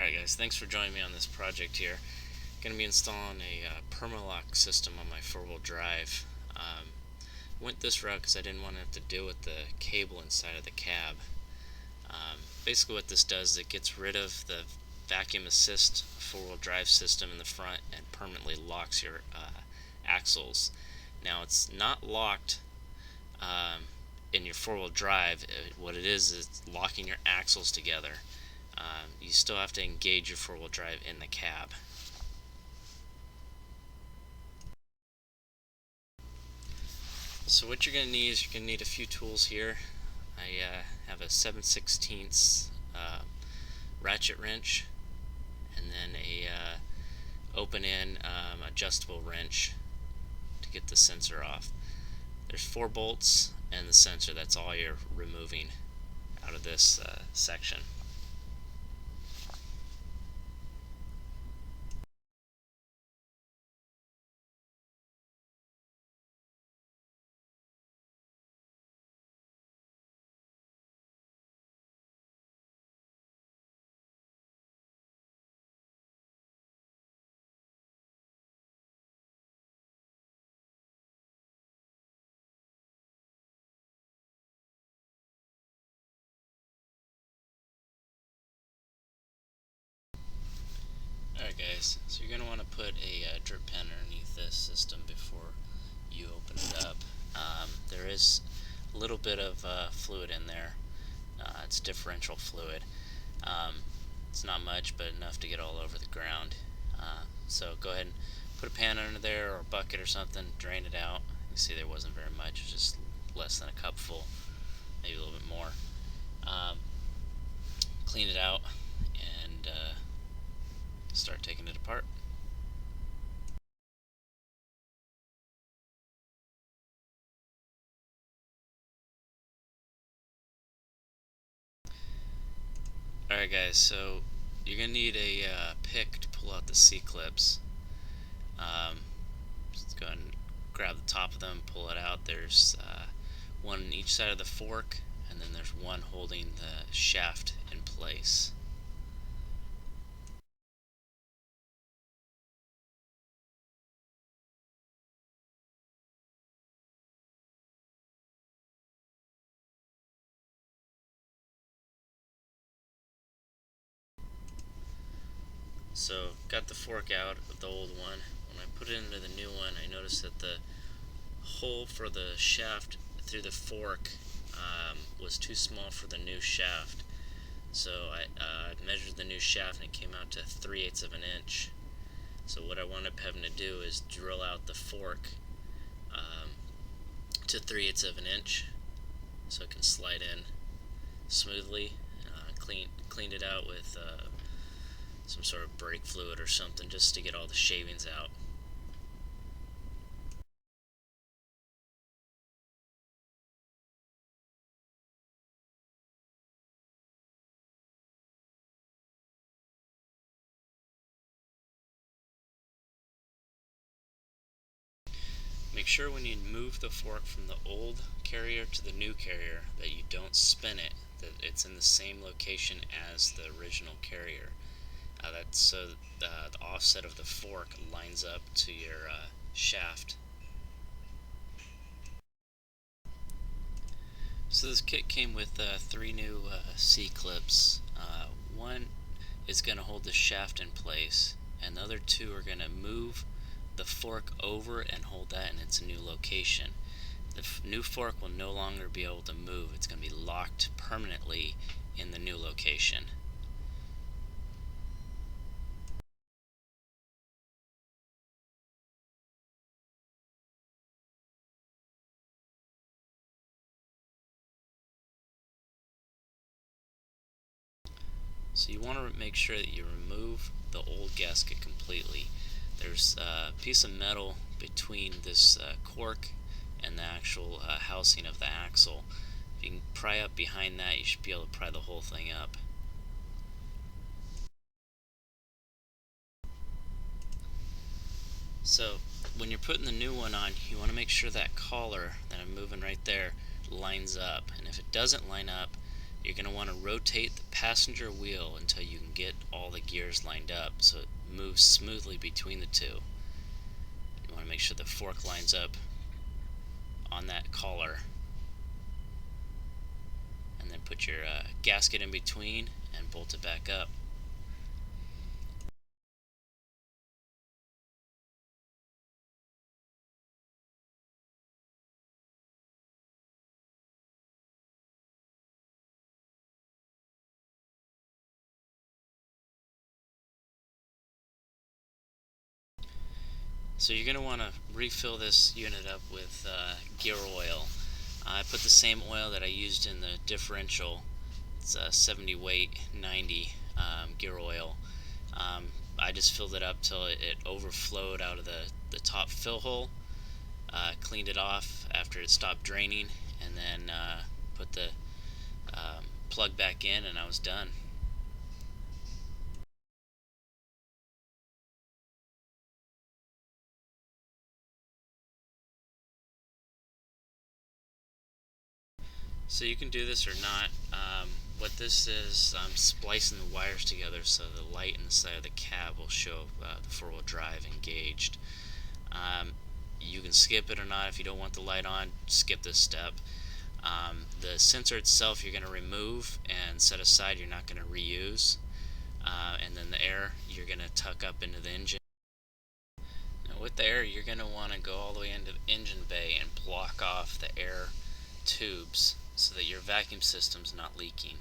Alright guys, thanks for joining me on this project here. Going to be installing a permalock system on my four-wheel drive. Went this route because I didn't want to have to deal with the cable inside of the cab. Basically what this does is it gets rid of the vacuum assist four-wheel drive system in the front and permanently locks your axles. Now it's not locked in your four-wheel drive. What it is locking your axles together. You still have to engage your four-wheel drive in the cab. So what you're going to need is you're going to need a few tools here. I have a 7/16 ratchet wrench and then a open-end adjustable wrench to get the sensor off. There's 4 bolts and the sensor. That's all you're removing out of this section. Alright guys, so you're going to want to put a drip pen underneath this system before you open it up. There is a little bit of fluid in there. It's differential fluid. It's not much, but enough to get all over the ground. So go ahead and put a pan under there or a bucket or something, drain it out. You see there wasn't very much, it was just less than a cup full, maybe a little bit more. Clean it out and start taking it apart. Alright guys, so you're going to need a pick to pull out the C-clips. Just go ahead and grab the top of them, pull it out. There's one on each side of the fork, and then there's one holding the shaft in place. So got the fork out of the old one. When I put it into the new one, I noticed that the hole for the shaft through the fork was too small for the new shaft. So I measured the new shaft and it came out to 3/8 of an inch. So what I wound up having to do is drill out the fork to 3/8 of an inch so it can slide in smoothly. Cleaned it out with some sort of brake fluid or something just to get all the shavings out. Make sure when you move the fork from the old carrier to the new carrier that you don't spin it, that it's in the same location as the original carrier. That's so the offset of the fork lines up to your shaft. So this kit came with 3 new C-clips. One is going to hold the shaft in place, and the other 2 are going to move the fork over and hold that in its new location. The new fork will no longer be able to move. It's going to be locked permanently in the new location. So you want to make sure that you remove the old gasket completely. There's a piece of metal between this cork and the actual housing of the axle. If you can pry up behind that, you should be able to pry the whole thing up. So when you're putting the new one on, you want to make sure that collar that I'm moving right there lines up, and if it doesn't line up, You're going to want to rotate the passenger wheel until you can get all the gears lined up so it moves smoothly between the two. You want to make sure the fork lines up on that collar, and then put your gasket in between and bolt it back up. So you're going to want to refill this unit up with gear oil. I put the same oil that I used in the differential. It's 70 weight 90 gear oil. I just filled it up till it overflowed out of the top fill hole, cleaned it off after it stopped draining, and then put the plug back in, and I was done. So you can do this or not. What this is, I'm splicing the wires together so the light in the side of the cab will show the four-wheel drive engaged. You can skip it or not. If you don't want the light on, skip this step. The sensor itself you're going to remove and set aside. You're not going to reuse. And then the air you're going to tuck up into the engine. Now with the air, you're going to want to go all the way into the engine bay and block off the air tubes so that your vacuum system's not leaking.